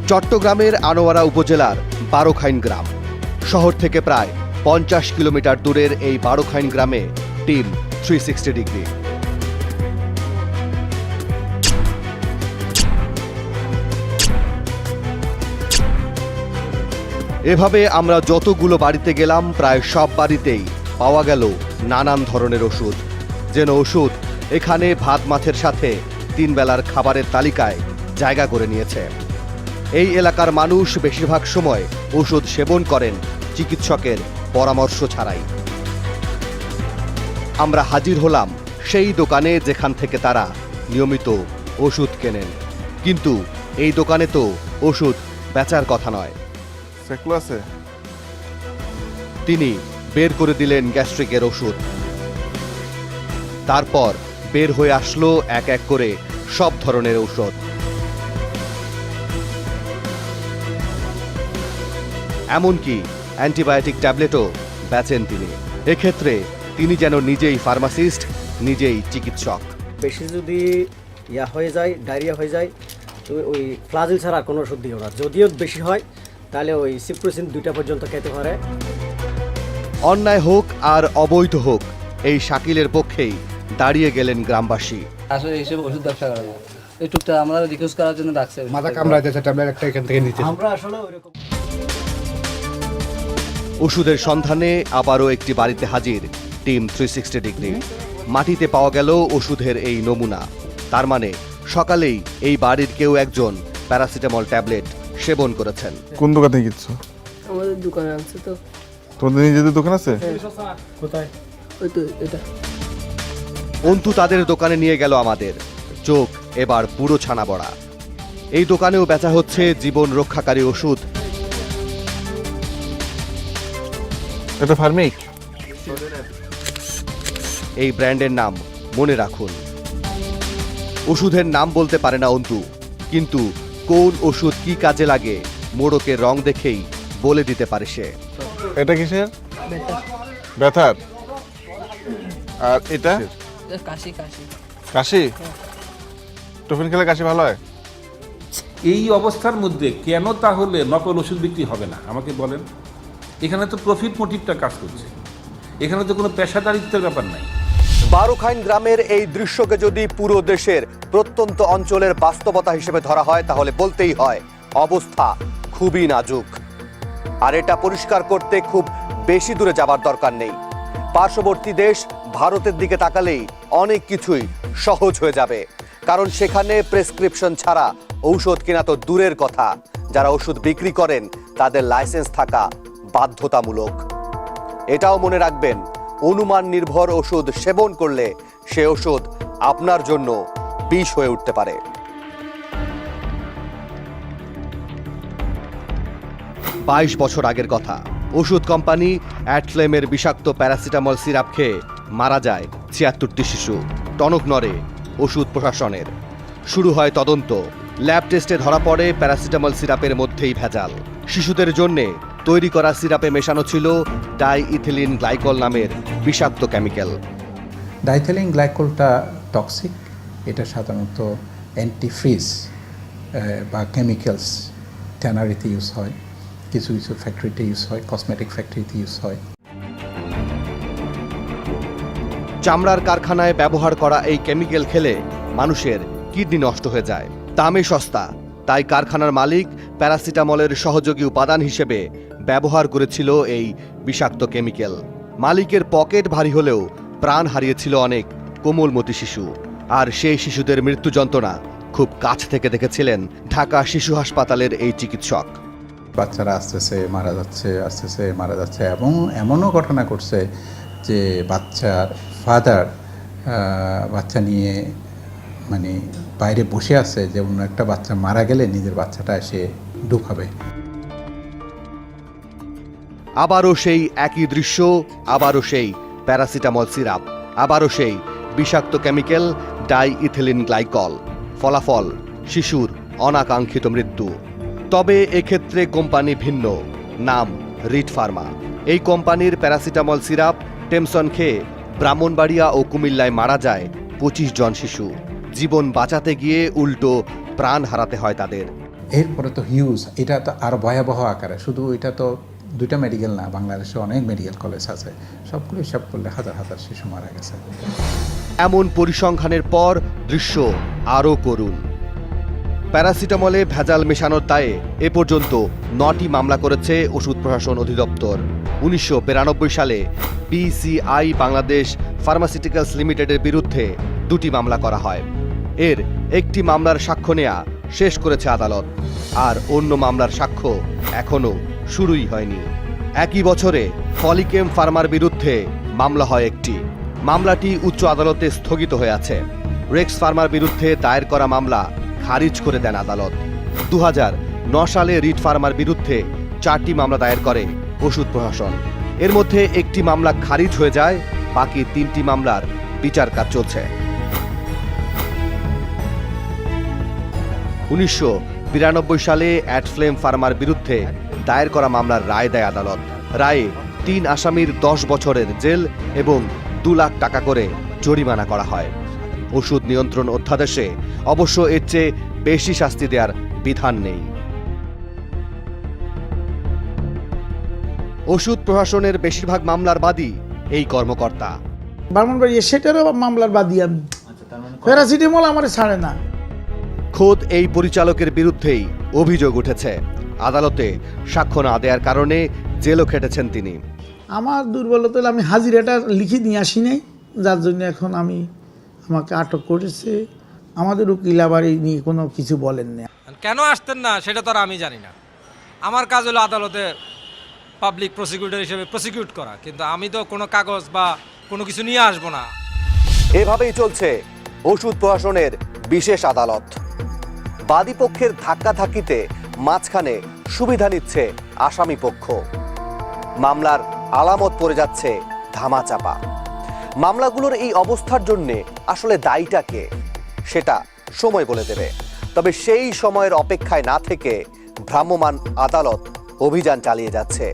চট্টগ্রামের আনোয়ারা উপজেলার বারোখাইন গ্রাম। শহর থেকে প্রায় 50 কিলোমিটার দূরের এই বারোখাইন গ্রামে টিম 360 ডিগ্রি। এভাবে আমরা যতগুলো বাড়িতে গেলাম প্রায় সব বাড়িতেই পাওয়া গেল নানান ধরনের ওষুধ। যেন ওষুধ এখানে ভাত মাছের সাথে 3 বেলার খাবারের তালিকায় জায়গা করে নিয়েছে। এই এলাকার মানুষ বেশিরভাগ সময় ওষুধ সেবন করেন চিকিৎসকের পরামর্শ ছাড়াই। আমরা হাজির হলাম সেই দোকানে যেখান থেকে তারা নিয়মিত ওষুধ কেনেন, কিন্তু এই দোকানে তো ওষুধ বেচার কথা নয়। তিনি বের করে দিলেন গ্যাস্ট্রিকের ওষুধ। তারপর বের হয়ে আসলো এক এক করে সব ধরনের ঔষধ। এমনকি অ্যান্টিবায়োটিক ট্যাবলেটও বেচেন তিনি। এক্ষেত্রে তিনি যেন নিজেই ফার্মাসিস্ট, নিজেই চিকিৎসক। বেশি যদি হয়ে যায়, ডায়রিয়া হয়ে যায়, তো ওই ফ্লাজিল ছাড়া কোনো ওষুধ দিও না। যদিও বেশি হয় তাহলে ওই সিপ্রোসিন 2টা পর্যন্ত খেতে পারে। অন্যায় হোক আর অবৈধ হোক, এই শাকিলের পক্ষেই দাঁড়িয়ে গেলেন গ্রামবাসী। আসলে এইসব ওষুধ ব্যবসা করা যায়, এই টুকটা আমরা রিকোয়েস্ট করার জন্য ডাকছে। মাথা কামড়ায় যাচ্ছে, ট্যাবলেট একটা এখান থেকে নিতে। আমরা আসলে ওইরকম ওষুধের সন্ধানে আবারও একটি বাড়িতে হাজির টিম 360 ডিগ্রি। মাটিতে পাওয়া গেল ওষুধের এই নমুনা। তার মানে সকালেই এই বাড়ির কেউ একজন প্যারাসিটামল ট্যাবলেট সেবন করেছেন। কোন দোকানে গিয়েছো? আমাদের দোকানে আছে তো। তোমাদের নিজেদের দোকান আছে? কোথায়? ওই তো এটা। অন্তু তাদের দোকানে নিয়ে গেল আমাদের। চোখ এবার পুরো ছানা বড়া। এই দোকানেও বেচা হচ্ছে জীবন রক্ষাকারী ওষুধ। এটা ফার্মিক। এই ব্র্যান্ডের নাম মনে রাখুন। ওষুধের নাম বলতে পারে না অন্তু, কিন্তু কোন ওষুধ কি কাজে লাগে মোড়কের রং দেখেই বলে দিতে পারে সে। এটা কিসের? ব্যথার। আর এটা কাশি কাশি কাশি। টোফিন খেলে কাশি ভালো হয়? এই অবস্থার মধ্যে কেন তাহলে নকল ওষুধ বিক্রি হবে না আমাকে বলেন? এখানে তো প্রফিট মোটিভটা কাজ করছে, এখানে তো কোনো পেশাদারিত্বের ব্যাপার নাই। বারোখাইন গ্রামের এই দৃশ্যকে যদি পুরো দেশের প্রত্যন্ত অঞ্চলের বাস্তবতা হিসেবে ধরা হয় তাহলে বলতেই হয় অবস্থা খুবই নাজুক। আর এটা পরিষ্কার করতে খুব বেশি দূরে যাবার দরকার নেই। পার্শ্ববর্তী দেশ ভারতের দিকে তাকালেই অনেক কিছুই সহজ হয়ে যাবে, কারণ সেখানে প্রেসক্রিপশন ছাড়া ঔষধ কেনা তো দূরের কথা, যারা ওষুধ বিক্রি করেন তাদের লাইসেন্স থাকা বাধ্যতামূলক। এটাও মনে রাখবেন, অনুমান নির্ভর ওষুধ সেবন করলে সে ওষুধ আপনার জন্য বিষ হয়ে উঠতে পারে। 22 বছর আগের কথা। ওষুধ কোম্পানি অ্যাটফ্লেমের বিষাক্ত প্যারাসিটামল সিরাপ খেয়ে মারা যায় 76টি শিশু। টনক নড়ে ওষুধ প্রশাসনের। শুরু হয় তদন্ত। ল্যাব টেস্টে ধরা পড়ে প্যারাসিটামল সিরাপের মধ্যেই ভেজাল। শিশুদের জন্যে তৈরি করা সিরাপে মেশানো ছিল ডাইইথিলিন গ্লাইকল নামের বিষাক্ত কেমিক্যাল। ডাইথিলিন গ্লাইকলটা টক্সিক। এটা সাধারণত অ্যান্টিফ্রিজ বা কেমিক্যালস ট্যানারিতে ইউজ হয়, কিছু কিছু ফ্যাক্টরিতে ইউজ হয়, কসমেটিক ফ্যাক্টরিতে ইউজ হয়। চামড়ার কারখানায় ব্যবহার করা এই কেমিক্যাল খেলে মানুষের কিডনি নষ্ট হয়ে যায়। দামে সস্তা, তাই কারখানার মালিক প্যারাসিটামলের সহযোগী উপাদান হিসেবে ব্যবহার করেছিল এই বিষাক্ত কেমিক্যাল। মালিকের পকেট ভারী হলেও প্রাণ হারিয়েছিল অনেক কোমলমতি শিশু। আর সেই শিশুদের মৃত্যু যন্ত্রণা খুব কাছ থেকে দেখেছিলেন ঢাকা শিশু হাসপাতালের এই চিকিৎসক। বাচ্চারা আস্তে আস্তে মারা যাচ্ছে এবং এমনও ঘটনা করছে যে বাচ্চার ফাদার বাচ্চা নিয়ে মানে বাইরে বসে আছে, যে অন্য একটা বাচ্চা মারা গেলে নিজের বাচ্চাটা এসে ঢুকাবে। আবারও সেই একই দৃশ্য, আবারও সেই প্যারাসিটামল সিরাপ, আবারও সেই বিষাক্ত কেমিক্যাল ডাইইথিলিন গ্লাইকল। ফলাফল শিশুর অনাকাঙ্ক্ষিত মৃত্যু। তবে এক্ষেত্রে কোম্পানি ভিন্ন, নাম রিট ফার্মা। এই কোম্পানির প্যারাসিটামল সিরাপ টেমসন খেয়ে ব্রাহ্মণবাড়িয়া ও কুমিল্লায় মারা যায় 25 জন শিশু। জীবন বাঁচাতে গিয়ে উল্টো প্রাণ হারাতে হয় তাদের। এরপরে তো হিউজ, এটা তো আরও ভয়াবহ আকারে। শুধু এটা তো 2টা মেডিকেল না, বাংলাদেশে অনেক মেডিকেল কলেজ আছে, সবগুলো হিসাব করলে হাজার হাজার শিশু মারা গেছে। এমন পরিসংখ্যানের পর দৃশ্য আরও করুণ। প্যারাসিটামলে ভেজাল মেশানোর দায়ে এ পর্যন্ত 9টি মামলা করেছে ওষুধ প্রশাসন অধিদপ্তর। 1992 সালে বিসিআই বাংলাদেশ ফার্মাসিউটিক্যালস লিমিটেডের বিরুদ্ধে 2টি মামলা করা হয়। এর একটি মামলার সাক্ষ্য নেয়া শেষ করেছে আদালত, আর অন্য মামলার সাক্ষ্য এখনো শুরুই হয়নি। একই বছরে ফলিকেম ফার্মার বিরুদ্ধে মামলা হয় একটি। মামলাটি উচ্চ আদালতে স্থগিত হয়ে আছে। রেক্স ফার্মার বিরুদ্ধে দায়ের করা মামলা খারিজ করে দেন আদালত। 2009 সালে রিট ফার্মার বিরুদ্ধে 4টি মামলা দায়ের করে ওষুধ প্রশাসন। এর মধ্যে একটি মামলা খারিজ হয়ে যায়, বাকি 3টি মামলার বিচার কাজ চলছে। 1992 সালে অ্যাডফ্লেম ফার্মার বিরুদ্ধে দায়ের করা মামলার রায় দেয় আদালত। রায়ে 3 আসামির 10 বছরের জেল এবং 2 লাখ টাকা করে জরিমানা করা হয়। ওষুধ নিয়ন্ত্রণ অধ্যাদেশে অবশ্য এর চেয়ে বেশি শাস্তি দেওয়ার বিধান নেই। ওষুধ প্রশাসনের বেশিরভাগ মামলার বাদী এই কর্মকর্তা। ব্রাহ্মণবাড়িয়া সেটারও মামলার বাদী আমি। প্যারাসিটামল আমার ছাড়ে না। খোদ এই পরিচালকের বিরুদ্ধেই অভিযোগ উঠেছে। আদালতে সাক্ষ্য না দেওয়ার কারণে জেলও খেটেছেন তিনি। আমার দুর্বলতা হলে আমি হাজিরাটা লিখে নিয়ে আসি নাই, যার জন্য এখন আমাকে আটক করেছে। আমাদের উকিল আবার এই নিয়ে কোনো কিছু বলেন না। কেন আসতেন না সেটা তো আর আমি জানি না। আমার কাজ হলো আদালতে পাবলিক প্রসিকিউটর হিসেবে প্রসিকিউট করা, কিন্তু আমি তো কোনো কাগজ বা কোনো কিছু নিয়ে আসবো না। এভাবেই চলছে ওষুধ প্রশাসনের বিশেষ আদালত। বাদীপক্ষের ধাক্কাধাক্কিতে মাঝখানে সুবিধা নিচ্ছে আসামি পক্ষ। মামলার আলামত পড়ে যাচ্ছে ধামাচাপা। মামলাগুলোর এই অবস্থার জন্য আসলে দায়ীটা কে সেটা সময় বলে দেবে। তবে সেই সময়ের অপেক্ষায় না থেকে ভ্রাম্যমাণ আদালত অভিযান চালিয়ে যাচ্ছে।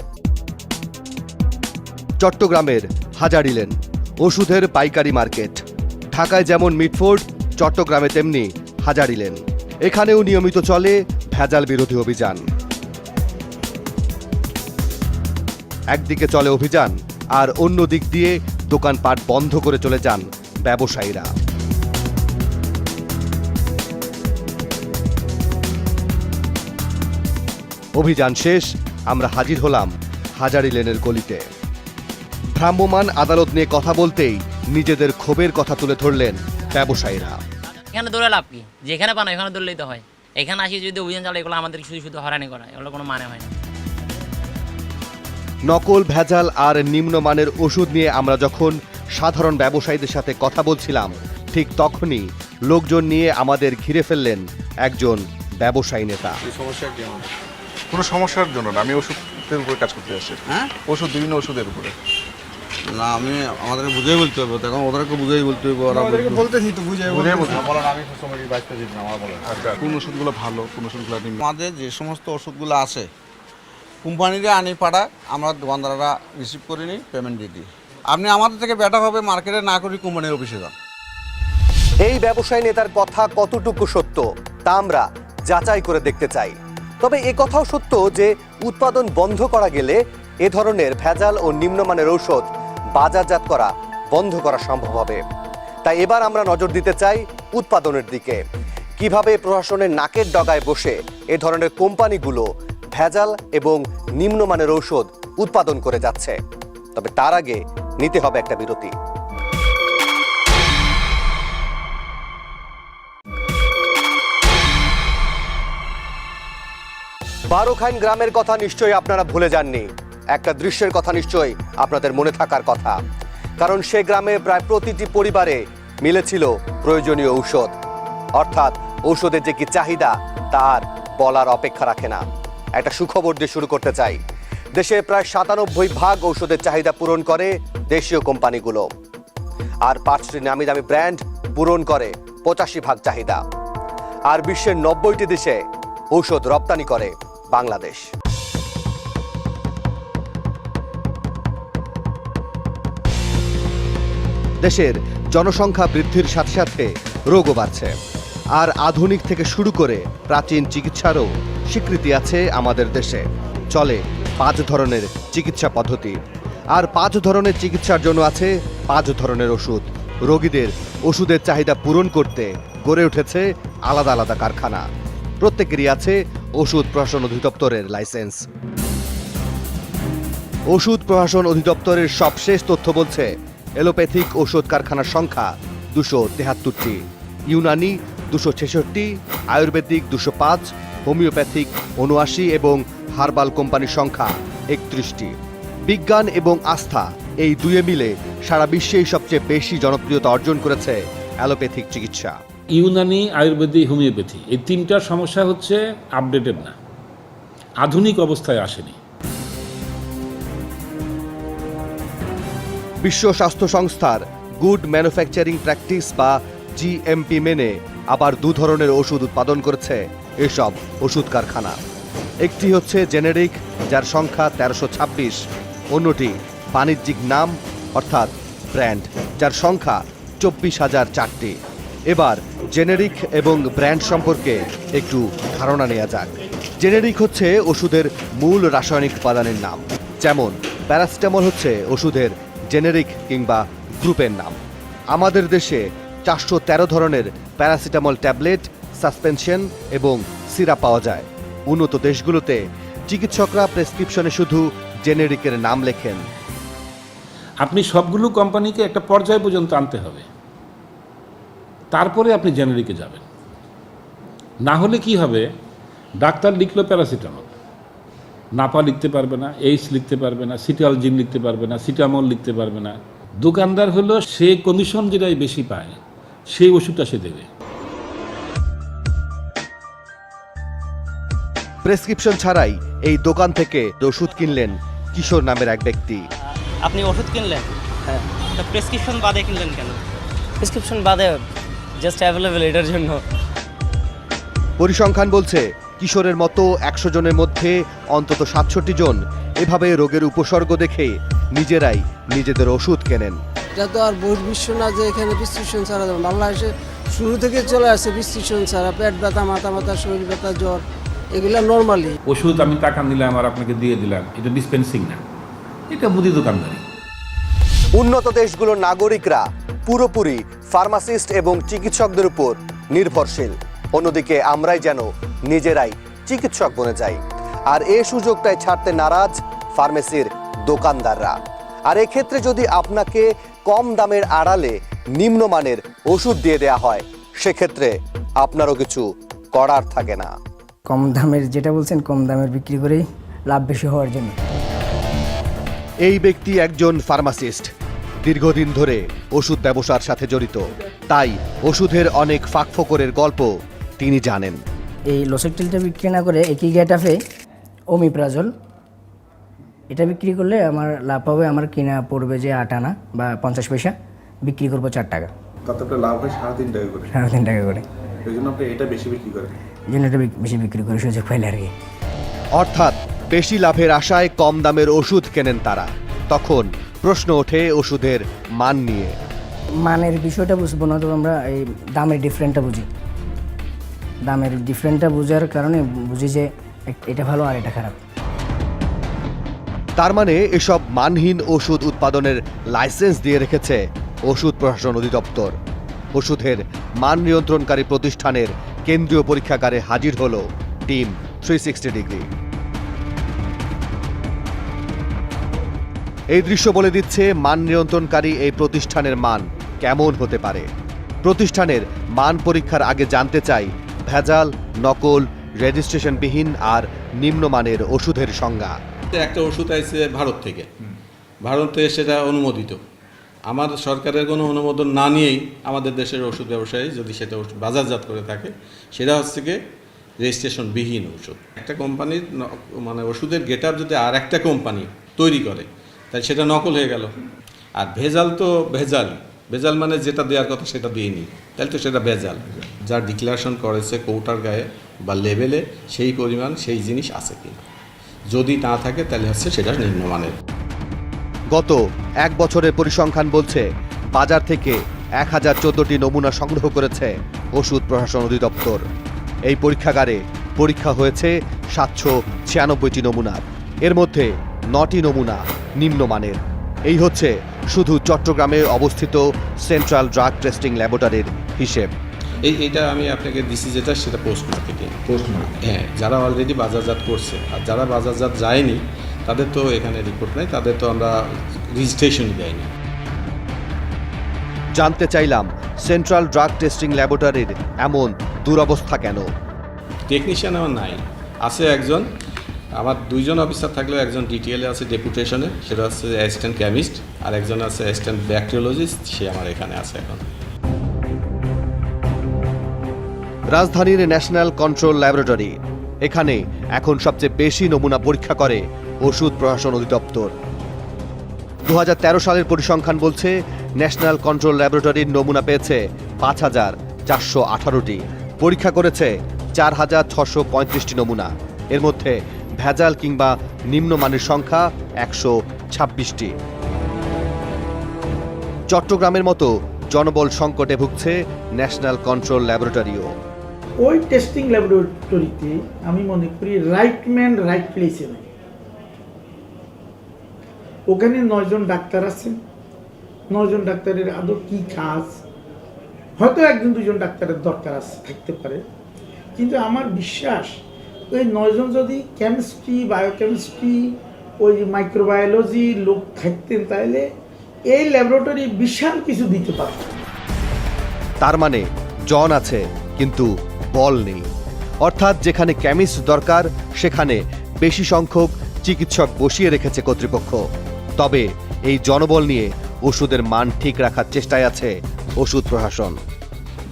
চট্টগ্রামের হাজারী লেন ওষুধের পাইকারি মার্কেট। ঢাকায় যেমন মিটফোর্ড, চট্টগ্রামে তেমনি হাজারী লেন। এখানেও নিয়মিত চলে ভেজাল বিরোধী অভিযান। একদিকে চলে অভিযান, আর অন্য দিক দিয়ে দোকানপাট বন্ধ করে চলে যান ব্যবসায়ীরা। অভিযান শেষ, আমরা হাজির হলাম হাজারী লেনের গলিতে। ভ্রাম্যমাণ আদালত নিয়ে কথা বলতেই নিজেদের ক্ষোভের কথা তুলে ধরলেন ব্যবসায়ীরা। এখানে দৌড়ে লাভ কি? যেখানে পানো এখানে দৌড়লেই তো হয়। এখানে আসি যদি অভিযান চালায়, এগুলো আমাদের শুধু শুধু হয়রানি করা, এগুলো কোনো মানে হয় না। নকল, ভেজাল আর নিম্নমানের ওষুধ নিয়ে আমরা যখন সাধারণ ব্যবসায়ীদের সাথে কথা বলছিলাম, ঠিক তখনই লোকজন নিয়ে আমাদের ঘিরে ফেললেন একজন ব্যবসায়ী নেতা। কোনো সমস্যার জন্য না, আমি ওষুধের উপরে কাজ করতে আসছি। হ্যাঁ, ওষুধ, বিভিন্ন ওষুধের উপরে না। আমি আমাদেরকে বুঝাই বলতে হবে, এখন ওদেরকে বুঝাই বলতে হবে। ওরা বলতেছি তো বুঝাই বলতে বলেন, আমি সবসময় বাইসতে দিই না, আমার বলেন। আচ্ছা, কোন ওষুধগুলো ভালো, কোন ওষুধগুলো নিম্ন। আমাদের যে সমস্ত ওষুধগুলো আছে কোম্পানিরা আনি পাড়া, আমরা দোকানদাররা রিসিভ করে নিই, পেমেন্ট দিয়ে দিই। আপনি আমাদের থেকে বেটার হবে মার্কেটে না করি কোম্পানির অফিসে যান। এই ব্যবসায়ী নেতার কথা কতটুকু সত্য তা আমরা যাচাই করে দেখতে চাই। তবে এ কথাও সত্য যে উৎপাদন বন্ধ করা গেলে এ ধরনের ভেজাল ও নিম্নমানের ঔষধ বাজারজাত করা বন্ধ করা সম্ভব হবে। তাই এবার আমরা নজর দিতে চাই উৎপাদনের দিকে। কিভাবে প্রশাসনের নাকের ডগায় বসে এ ধরনের কোম্পানিগুলো ভেজাল এবং নিম্নমানের ঔষধ উৎপাদন করে যাচ্ছে। তবে তার আগে নিতে হবে একটা বিরতি। বারোখাইন গ্রামের কথা নিশ্চয়ই আপনারা ভুলে যাননি। একটা দৃশ্যের কথা নিশ্চয়ই আপনাদের মনে থাকার কথা, কারণ সে গ্রামে প্রায় প্রতিটি পরিবারে মিলেছিল প্রয়োজনীয় ঔষধ। অর্থাৎ ঔষধের যে কি চাহিদা তার বলার অপেক্ষা রাখে না। একটা সুখবর দিয়ে শুরু করতে চাই। দেশে প্রায় ৯৭% ঔষধের চাহিদা পূরণ করে দেশীয় কোম্পানিগুলো, আর 5টি নামি দামি ব্র্যান্ড পূরণ করে 85% চাহিদা। আর বিশ্বের 90টি দেশে ঔষধ রপ্তানি করে বাংলাদেশ। দেশের জনসংখ্যা বৃদ্ধির সাথে সাথে রোগও বাড়ছে। আর আধুনিক থেকে শুরু করে প্রাচীন চিকিৎসারও স্বীকৃতি আছে আমাদের দেশে। চলে 5 ধরনের চিকিৎসা পদ্ধতি, আর 5 ধরনের চিকিৎসার জন্য আছে 5 ধরনের ওষুধ। রোগীদের ওষুধের চাহিদা পূরণ করতে গড়ে উঠেছে আলাদা আলাদা কারখানা। প্রত্যেকেরই আছে ওষুধ প্রশাসন অধিদপ্তরের লাইসেন্স। ওষুধ প্রশাসন অধিদপ্তরের সবশেষ তথ্য বলছে এলোপ্যাথিক ওষুধ কারখানার সংখ্যা 273টি, ইউনানি 266, আয়ুর্বেদিক 205, হোমিওপ্যাথিক 79 এবং হার্বাল কোম্পানির সংখ্যা 31টি। বিজ্ঞান এবং আস্থা এই দুয়ে মিলে সারা বিশ্বেই সবচেয়ে বেশি জনপ্রিয়তা অর্জন করেছে অ্যালোপ্যাথিক চিকিৎসা। ইউনানি, আয়ুর্বেদিক, হোমিওপ্যাথি এই 3টার সমস্যা হচ্ছে আপডেটেড না, আধুনিক অবস্থায় আসেনি। বিশ্ব স্বাস্থ্য সংস্থার গুড ম্যানুফ্যাকচারিং প্র্যাকটিস বা জিএমপি মেনে আবার 2 ধরনের ওষুধ উৎপাদন করেছে এসব ওষুধ কারখানা। একটি হচ্ছে জেনেরিক, যার সংখ্যা 1326, অন্যটি বাণিজ্যিক নাম অর্থাৎ ব্র্যান্ড, যার সংখ্যা 24,004টি। এবার জেনেরিক এবং ব্র্যান্ড সম্পর্কে একটু ধারণা নেওয়া যাক। জেনেরিক হচ্ছে ওষুধের মূল রাসায়নিক উপাদানের নাম, যেমন প্যারাসিটামল হচ্ছে ওষুধের জেনেরিক কিংবা গ্রুপের নাম। আমাদের দেশে 413 ধরনের প্যারাসিটামল ট্যাবলেট, সাসপেনশন এবং সিরাপ পাওয়া যায়। উন্নত দেশগুলোতে চিকিৎসকরা প্রেসক্রিপশনে শুধু জেনেরিকের নাম লেখেন। আপনি সবগুলো কোম্পানিকে একটা পর্যায় পর্যন্ত আনতে হবে, তারপরে আপনি জেনারিকে যাবেন। না হলে কি হবে, ডাক্তার লিখলো প্যারাসিটামল, নাপা লিখতে পারবে না, এইস লিখতে পারবে না, সিটালজিন লিখতে পারবে না, সিটামল লিখতে পারবে না। দোকানদার হলো সে কমিশন যেটাই বেশি পায় সেই ওষুধটা সে দেবে। প্রেসক্রিপশন ছাড়াই এই দোকান থেকে ওষুধ কিনলেন কিশোর নামের এক ব্যক্তি। আপনি ওষুধ কিনলেন? হ্যাঁ। প্রেসক্রিপশন বাদে কিনলেন কেন? প্রেসক্রিপশন বাদে জাস্ট অ্যাভেলেবল এটার জন্য। পরিসংখ্যান বলছে কিশোরের মতো 100 জনের মধ্যে অন্তত 67 জন এভাবে রোগের উপসর্গ দেখে নিজেরাই নিজেদের ওষুধ কেনেন। এটা তো আর বহির্বিশ্ব না যে এখানে প্রেসক্রিপশন ছাড়া যাবে। বাংলাদেশে শুরু থেকে চলে আসছে প্রেসক্রিপশন ছাড়া। পেট ব্যথা, মাথা ব্যথা, শরীর ব্যথা, জ্বর, এগুলা নর্মালি। ওষুধ আমি টাকা নিলাম আর আপনাকে দিয়ে দিলাম, এটা ডিসপেন্সিং না, এটা মুদি দোকানদারি। উন্নত দেশগুলোর নাগরিকরা পুরোপুরি ফার্মাসিস্ট এবং চিকিৎসকদের উপর নির্ভরশীল। অন্যদিকে আমরাই যেন নিজেরাই চিকিৎসক বনে যাই, আর এই সুযোগটাই ছাড়তে নারাজ ফার্মেসির দোকানদাররা। আর এক্ষেত্রে যদি আপনাকে কম দামের আড়ালে নিম্নমানের ওষুধ দিয়ে দেয়া হয়, সেক্ষেত্রে আপনারও কিছু করার থাকে না। কম দামের, যেটা বলছেন কম দামের বিক্রি করেই লাভ বেশি হওয়ার জন্য। এই ব্যক্তি একজন ফার্মাসিস্ট, দীর্ঘদিন ধরে ওষুধ ব্যবসার সাথে জড়িত, তাই ওষুধের অনেক ফাঁকফোকরের গল্প তিনি জানেন। এই লোসেকটিলটা বিক্রি না করে একই গ্যাটাফে ওমিপ্রাজল এটা বিক্রি করলে আমার লাভ হবে। আমার কিনা পড়বে যে 8 আনা বা 50 পয়সা, বিক্রি করবো 4 টাকা। কতটা লাভ হয়? 3.5 টাকা করে। 3.5 টাকা করে। এই জন্য আপনি এটা বেশি বিক্রি করেন? এই জন্য এটা বেশি বিক্রি করে সুযোগ পাইলে আর কি। অর্থাৎ বেশি লাভের আশায় কম দামের ওষুধ কেনেন তারা। তখন প্রশ্ন ওঠে ওষুধের মান নিয়ে। মানের বিষয়টা বুঝবো না, তো আমরা এই দামের ডিফারেন্টটা বুঝি। দামের ডিফারেন্টটা বোঝার কারণে বুঝি যে এটা ভালো আর এটা খারাপ। তার মানে এসব মানহীন ওষুধ উৎপাদনের লাইসেন্স দিয়ে রেখেছে ওষুধ প্রশাসন অধিদপ্তর। ওষুধের মান নিয়ন্ত্রণকারী প্রতিষ্ঠানের কেন্দ্রীয় পরীক্ষাগারে হাজির হলো টিম 360 ডিগ্রি। এই দৃশ্য বলে দিচ্ছে মান নিয়ন্ত্রণকারী এই প্রতিষ্ঠানের মান কেমন হতে পারে। প্রতিষ্ঠানের মান পরীক্ষার আগে জানতে চাই ভেজাল, নকল, রেজিস্ট্রেশনবিহীন আর নিম্নমানের ওষুধের সংজ্ঞা। একটা ওষুধ আইছে ভারত থেকে, ভারতে সেটা অনুমোদিত। আমার সরকারের কোনো অনুমোদন না নিয়েই আমাদের দেশের ওষুধ ব্যবসায়ী যদি সেটা বাজারজাত করে থাকে, সেটা হচ্ছে কি রেজিস্ট্রেশনবিহীন ওষুধ। একটা কোম্পানির মানে ওষুধের গেটআপ যদি আর একটা কোম্পানি তৈরি করে, তাই সেটা নকল হয়ে গেল। আর ভেজাল তো ভেজাল মানে যেটা দেওয়ার কথা সেটা দিইনি, তাহলে তো সেটা ভেজাল। যা ডিক্লারেশন করেছে কৌটার গায়ে বা লেবেলে সেই পরিমাণ সেই জিনিস আছে কিনা, যদি না থাকে তাহলে হচ্ছে সেটা নিম্নমানের। গত 1 বছরের পরিসংখ্যান বলছে বাজার থেকে 1014টি নমুনা সংগ্রহ করেছে ওষুধ প্রশাসন অধিদপ্তর। এই পরীক্ষাগারে পরীক্ষা হয়েছে 796টি নমুনার, এর মধ্যে 9টি নমুনা নিম্নমানের। এই হচ্ছে শুধু চট্টগ্রামে অবস্থিত সেন্ট্রাল ড্রাগ টেস্টিং ল্যাবরেটরির হিসেব। এইটা আমি আপনাকে দিছি যেটা, সেটা পোস্ট মার্কেটিং। হ্যাঁ, যারা অলরেডি বাজারজাত করছে, আর যারা বাজারজাত যায়নি তাদের তো এখানে রিপোর্ট নাই, তাদের তো আমরা রেজিস্ট্রেশনই দেয়নি। জানতে চাইলাম সেন্ট্রাল ড্রাগ টেস্টিং ল্যাবরেটরির এমন দুরবস্থা কেন। টেকনিশিয়ান আমার নাই, আছে একজন। আমার 2 জন অফিসার থাকলেও একজন ডিটিএলে আছে ডেপুটেশনে, সেটা হচ্ছে অ্যাসিস্ট্যান্ট কেমিস্ট, আর একজন আছে অ্যাসিস্ট্যান্ট ব্যাকটেরিওলজিস্ট, সে আমার এখানে আছে এখন। রাজধানীর ন্যাশনাল কন্ট্রোল ল্যাবরেটরি, এখানে এখন সবচেয়ে বেশি নমুনা পরীক্ষা করে ওষুধ প্রশাসন অধিদপ্তর। 2013 সালের পরিসংখ্যান বলছে ন্যাশনাল কন্ট্রোল ল্যাবরেটরির নমুনা পেয়েছে 5418টি, পরীক্ষা করেছে 4635টি নমুনা। এর মধ্যে ভেজাল কিংবা নিম্নমানের সংখ্যা 126টি। চট্টগ্রামের মতো জনবল সংকটে ভুগছে ন্যাশনাল কন্ট্রোল ল্যাবরেটরিও। ওই টেস্টিং ল্যাবরেটরিতে আমি মনে করি রাইট ম্যান রাইট প্লেসে নেই। ওখানে 9 জন ডাক্তার আছেন, 9 জন ডাক্তারের আদৌ কি কাজ, হয়তো 1-2 জন ডাক্তারের দরকার আছে, থাকতে পারে, কিন্তু আমার বিশ্বাস ওই 9 জন যদি কেমিস্ট্রি, বায়োকেমিস্ট্রি, ওই মাইক্রোবায়োলজি লোক থাকতেন, তাহলে এই ল্যাবরেটরি বিশাল কিছু দিতে পারত। তার মানে জন আছে কিন্তু বল নেই, অর্থাৎ যেখানে কেমিস্ট দরকার সেখানে বেশি সংখ্যক চিকিৎসক বসিয়ে রেখেছে কর্তৃপক্ষ। তবে এই জনবল নিয়ে ওষুধের মান ঠিক রাখার চেষ্টায় আছে ওষুধ প্রশাসন।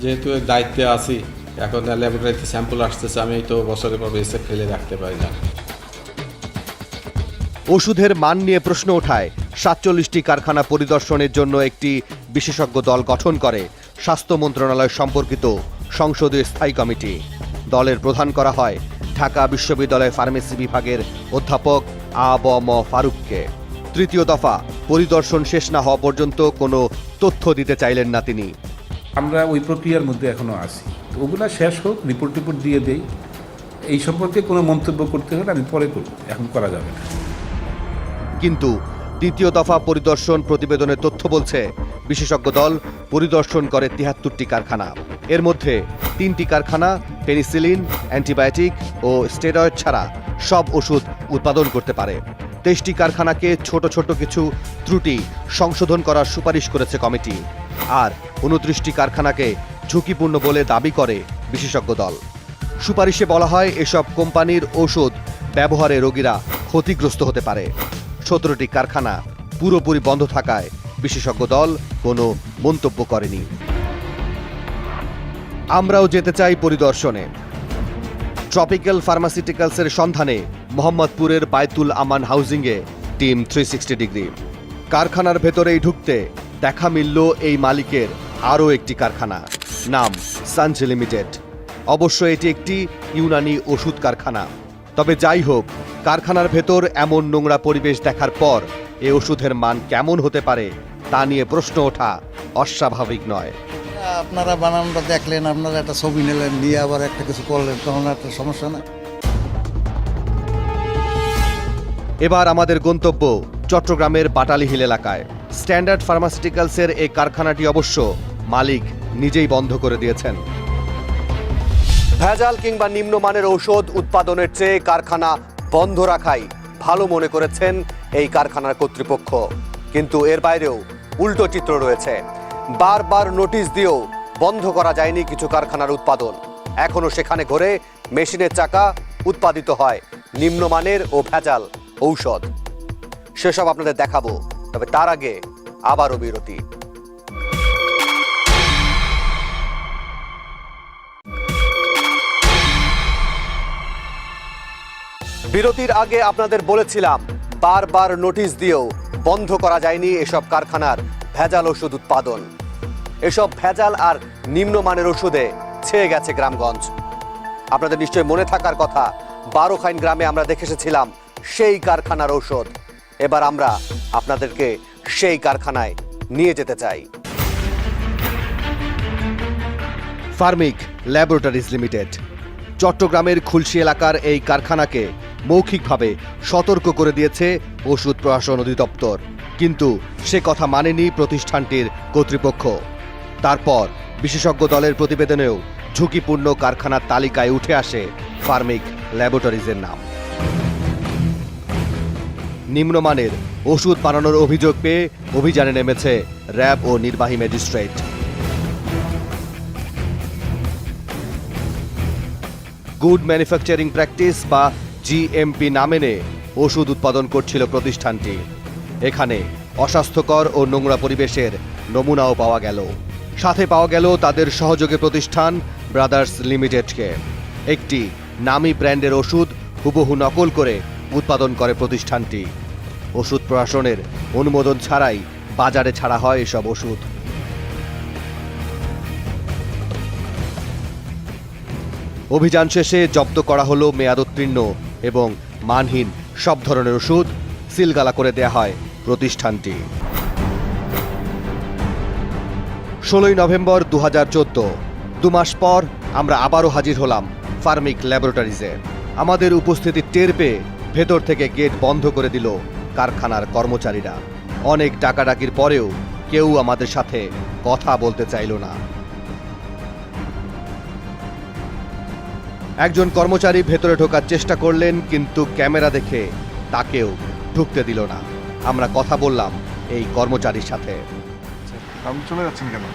যেহেতু দায়িত্বে আছি, এখন ল্যাবরেটরিতে স্যাম্পল আসতেছে, আমি তো বছরের পর বেসে ফেলে রাখতে পারি না। ওষুধের মান নিয়ে প্রশ্ন ওঠায় 47টি কারখানা পরিদর্শনের জন্য একটি বিশেষজ্ঞ দল গঠন করে স্বাস্থ্য মন্ত্রণালয় সম্পর্কিত সংসদীয় স্থায়ী কমিটি। দলের প্রধান করা হয় ঢাকা বিশ্ববিদ্যালয় ফার্মেসি বিভাগের অধ্যাপক আ.ব.ম. ফারুককে। তৃতীয় দফা পরিদর্শন শেষ না হওয়া পর্যন্ত কোনো তথ্য দিতে চাইলেন না তিনি। আমরা ওই প্রক্রিয়ার মধ্যে এখনো আছি, তো ওগুলা শেষ হোক, রিপোর্ট দিয়ে দেই। এই সম্পর্কে কোনো মন্তব্য করতে হলে আমি পরে করব, এখন করা যাবে না। কিন্তু দ্বিতীয় দফা পরিদর্শন প্রতিবেদনের তথ্য বলছে বিশেষজ্ঞ দল পরিদর্শন করে 73টি কারখানা। এর মধ্যে 3টি কারখানা পেনিসিলিন, অ্যান্টিবায়োটিক ও স্টেরয়েড ছাড়া সব ওষুধ উৎপাদন করতে পারে। 23টি কারখানাকে ছোট ছোট কিছু ত্রুটি সংশোধন করার সুপারিশ করেছে কমিটি, আর 29টি কারখানাকে ঝুঁকিপূর্ণ বলে দাবি করে বিশেষজ্ঞ দল। সুপারিশে বলা হয় এসব কোম্পানির ওষুধ ব্যবহারে রোগীরা ক্ষতিগ্রস্ত হতে পারে। 17টি কারখানা পুরোপুরি বন্ধ থাকায় বিশেষজ্ঞ দল কোনো মন্তব্য করেনি। আমরাও যেতে চাই পরিদর্শনে। ট্রপিক্যাল ফার্মাসিউটিক্যালসের সন্ধানে মোহাম্মদপুরের বায়তুল আমান হাউজিংয়ে টিম 360 ডিগ্রি। কারখানার ভেতরেই ঢুকতে দেখা মিলল এই মালিকের আরও একটি কারখানা, নাম সানজ লিমিটেড। অবশ্য এটি একটি ইউনানি ওষুধ কারখানা। তবে যাই হোক, কারখানার ভেতর এমন নোংরা পরিবেশ দেখার পর এ ওষুধের মান কেমন হতে পারে তা নিয়ে প্রশ্ন ওঠা অস্বাভাবিক নয়। আপনারা বানানোটা দেখলেন, আপনারা একটা ছবি নিলেন, নিয়ে আবার একটা কিছু করলেন, তখন একটা সমস্যা না। এবার আমাদের গন্তব্য চট্টগ্রামের বাটালি হিল এলাকায়। স্ট্যান্ডার্ড ফার্মাসিউটিক্যালসের এই কারখানাটি অবশ্য মালিক নিজেই বন্ধ করে দিয়েছেন। ভেজাল কিংবা নিম্নমানের ঔষধ উৎপাদনের চেয়ে কারখানা বন্ধ রাখাই ভালো মনে করেছেন এই কারখানার কর্তৃপক্ষ। কিন্তু এর বাইরেও উল্টো চিত্র রয়েছে। বারবার নোটিশ দিয়েও বন্ধ করা যায়নি কিছু কারখানার উৎপাদন। এখনো সেখানে ঘোরে মেশিনের চাকা, উৎপাদিত হয় নিম্নমানের ও ভেজাল ঔষধ। সেসব আপনাদের দেখাবো, তবে তার আগে আবারও বিরতি। বিরতির আগে আপনাদের বলেছিলাম বারবার নোটিশ দিয়েও বন্ধ করা যায়নি এসব কারখানার ভেজাল ওষুধ উৎপাদন। এসব ভেজাল আর নিম্নমানের ওষুধে ছেয়ে গেছে গ্রামগঞ্জ। আপনাদের নিশ্চয়ই মনে থাকার কথা, 12 খাইন গ্রামে আমরা দেখে এসেছিলাম সেই কারখানার ঔষধ। এবার আমরা আপনাদেরকে সেই কারখানায় নিয়ে যেতে চাই। Formic laboratories limited. চট্টগ্রামের খুলশী এলাকার এই কারখানাকে মৌখিকভাবে সতর্ক করে দিয়েছে ওষুধ প্রশাসন অধিদপ্তর, কিন্তু সে কথা মানেনি প্রতিষ্ঠানটির কর্তৃপক্ষ। তারপর বিশেষজ্ঞ দলের প্রতিবেদনেও ঝুঁকিপূর্ণ কারখানার তালিকায় উঠে আসে ফার্মিক ল্যাবরেটরিজের নাম। নিম্নমানের ওষুধ বানানোর অভিযোগ পেয়ে অভিযানে নেমেছে র্যাব ও নির্বাহী ম্যাজিস্ট্রেট। গুড ম্যানুফ্যাকচারিং প্র্যাকটিস বা জিএমপি না মেনে ওষুধ উৎপাদন করছিল প্রতিষ্ঠানটি। এখানে অস্বাস্থ্যকর ও নোংরা পরিবেশের নমুনাও পাওয়া গেল। সাথে পাওয়া গেল তাদের সহযোগী প্রতিষ্ঠান ব্রাদার্স লিমিটেডকে। একটি নামী ব্র্যান্ডের ওষুধ হুবহু নকল করে উৎপাদন করে প্রতিষ্ঠানটি। ওষুধ প্রশাসনের অনুমোদন ছাড়াই বাজারে ছাড়া হয় এসব ওষুধ। অভিযান শেষে জব্দ করা হলো মেয়াদোত্তীর্ণ এবং মানহীন সব ধরনের ওষুধ, সিলগালা করে দেয়া হয় প্রতিষ্ঠানটি। 16 নভেম্বর 2014, 2 মাস পর আমরা আবারও হাজির হলাম ফার্মিক ল্যাবরেটরিজে। আমাদের উপস্থিতি টের পেয়ে ভেতর থেকে গেট বন্ধ করে দিল কারখানার কর্মচারীরা। অনেক ডাকাডাকির পরেও কেউ আমাদের সাথে কথা বলতে চাইল না। একজন কর্মচারী ভেতরে ঢোকার চেষ্টা করলেন, কিন্তু ক্যামেরা দেখে তাকেও ঢুকতে দিল না। আমরা কথা বললাম এই কর্মচারীর সাথে। আপনি চলে যাচ্ছেন কেন?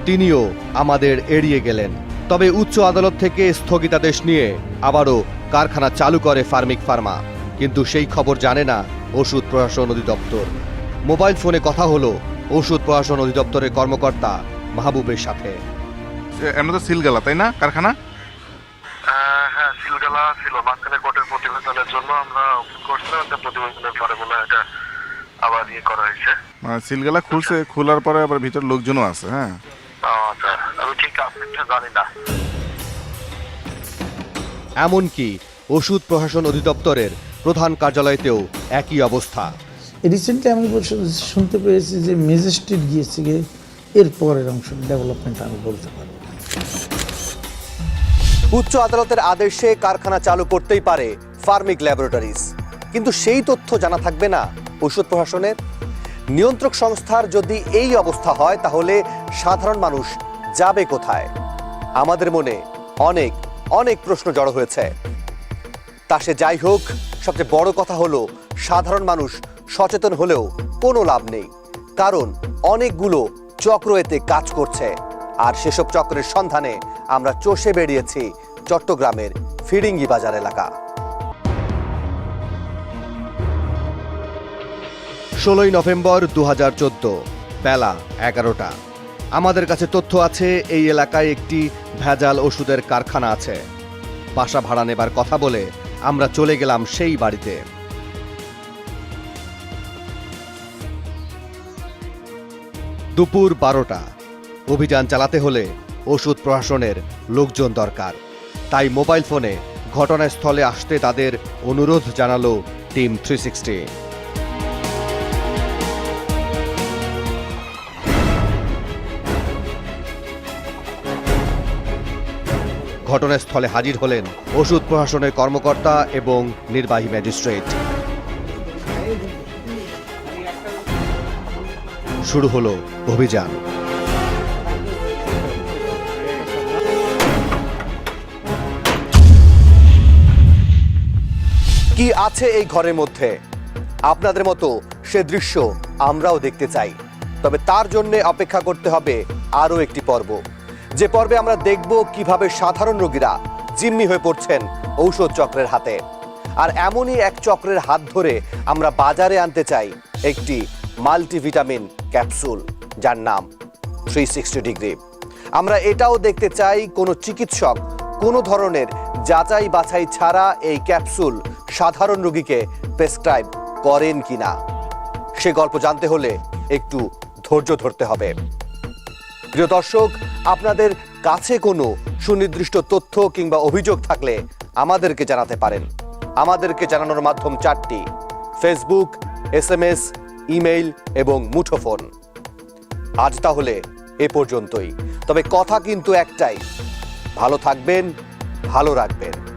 তিনিও আমাদের এড়িয়ে গেলেন। তবে উচ্চ আদালত থেকে স্থগিতাদেশ নিয়ে আবারও কারখানা চালু করে ফার্মিক ফার্মা, কিন্তু সেই খবর জানে না ওষুধ প্রশাসন অধিদপ্তর। মোবাইল ফোনে কথা হলো ওষুধ প্রশাসন অধিদপ্তরের কর্মকর্তা মাহবুবের সাথে। এমন তো সিলগালা, তাই না কারখানা? হ্যাঁ, সিলগালা ছিল। মাঝখানে কোর্টের প্রতিবেদনের জন্য আমরা করছিলাম, প্রতিবেদনের পরে মনে হয় এটা আবার ইয়ে করা হয়েছে। মানে সিলগালা খুলছে, খোলার পরে আবার ভিতর লোকজনও আছে। হ্যাঁ, আচ্ছা, আমি ঠিক আপডেটটা জানি না। এমনকি ওষুধ প্রশাসন অধিদপ্তরের প্রধান কার্যালয়তেও একই অবস্থা। রিসেন্টলি আমি শুনতে পেয়েছি যে ম্যাজিস্ট্রেট গিয়েছে, এর পরের অংশ ডেভেলপমেন্ট আমি বলতে পারবো। উচ্চ আদালতের আদেশে কারখানা চালু করতেই পারে ফার্মিক ল্যাবরেটরিজ, কিন্তু সেই তথ্য জানা থাকবে না ওষুধ প্রশাসনের। নিয়ন্ত্রক সংস্থার যদি এই অবস্থা হয়, তাহলে সাধারণ মানুষ যাবে কোথায়? আমাদের মনে অনেক অনেক প্রশ্ন জড়ো হয়েছে। তা সে যাই হোক, সবচেয়ে বড় কথা হলো সাধারণ মানুষ সচেতন হলেও কোনো লাভ নেই, কারণ অনেকগুলো চক্র এতে কাজ করছে। আর সেসব চক্রের সন্ধানে আমরা চষে বেরিয়েছি চট্টগ্রামের ফিরিঙ্গি বাজার এলাকা। 16 নভেম্বর 2014, বেলা 11টা। আমাদের কাছে তথ্য আছে এই এলাকায় একটি ভেজাল ওষুধের কারখানা আছে। বাসা ভাড়া নেবার কথা বলে আমরা চলে গেলাম সেই বাড়িতে। দুপুর 12টা। অভিযান চালাতে হলে ওষুধ প্রশাসনের লোকজন দরকার, তাই মোবাইল ফোনে ঘটনাস্থলে আসতে তাদের অনুরোধ জানালো টিম 360। ঘটনাস্থলে হাজির হলেন ওষুধ প্রশাসনের কর্মকর্তা এবং নির্বাহী ম্যাজিস্ট্রেট। শুরু হলো অভিযান। কি আছে এই ঘরের মধ্যে? আপনাদের মতো সে দৃশ্য আমরাও দেখতে চাই, তবে তার জন্য অপেক্ষা করতে হবে আরও একটি পর্ব, যে পর্বে আমরা দেখব কিভাবে সাধারণ রোগীরা জিম্মি হয়ে পড়ছেন ঔষধ চক্রের হাতে। আর এমনই এক চক্রের হাত ধরে আমরা বাজারে আনতে চাই একটি মাল্টিভিটামিন ক্যাপসুল, যার নাম 360 ডিগ্রি। আমরা এটাও দেখতে চাই কোনো চিকিৎসক কোনো ধরনের যাচাই বাছাই ছাড়া এই ক্যাপসুল সাধারণ রোগীকে প্রেসক্রাইব করেন কিনা। সে গল্প জানতে হলে একটু ধৈর্য ধরতে হবে। প্রিয় দর্শক, আপনাদের কাছে কোনো সুনির্দিষ্ট তথ্য কিংবা অভিযোগ থাকলে আমাদেরকে জানাতে পারেন। আমাদেরকে জানানোর মাধ্যম 4টি: ফেসবুক, SMS, ইমেইল এবং মুঠোফোন। আজ তাহলে এ পর্যন্তই। তবে কথা কিন্তু একটাই, ভালো থাকবেন, ভালো রাখবেন।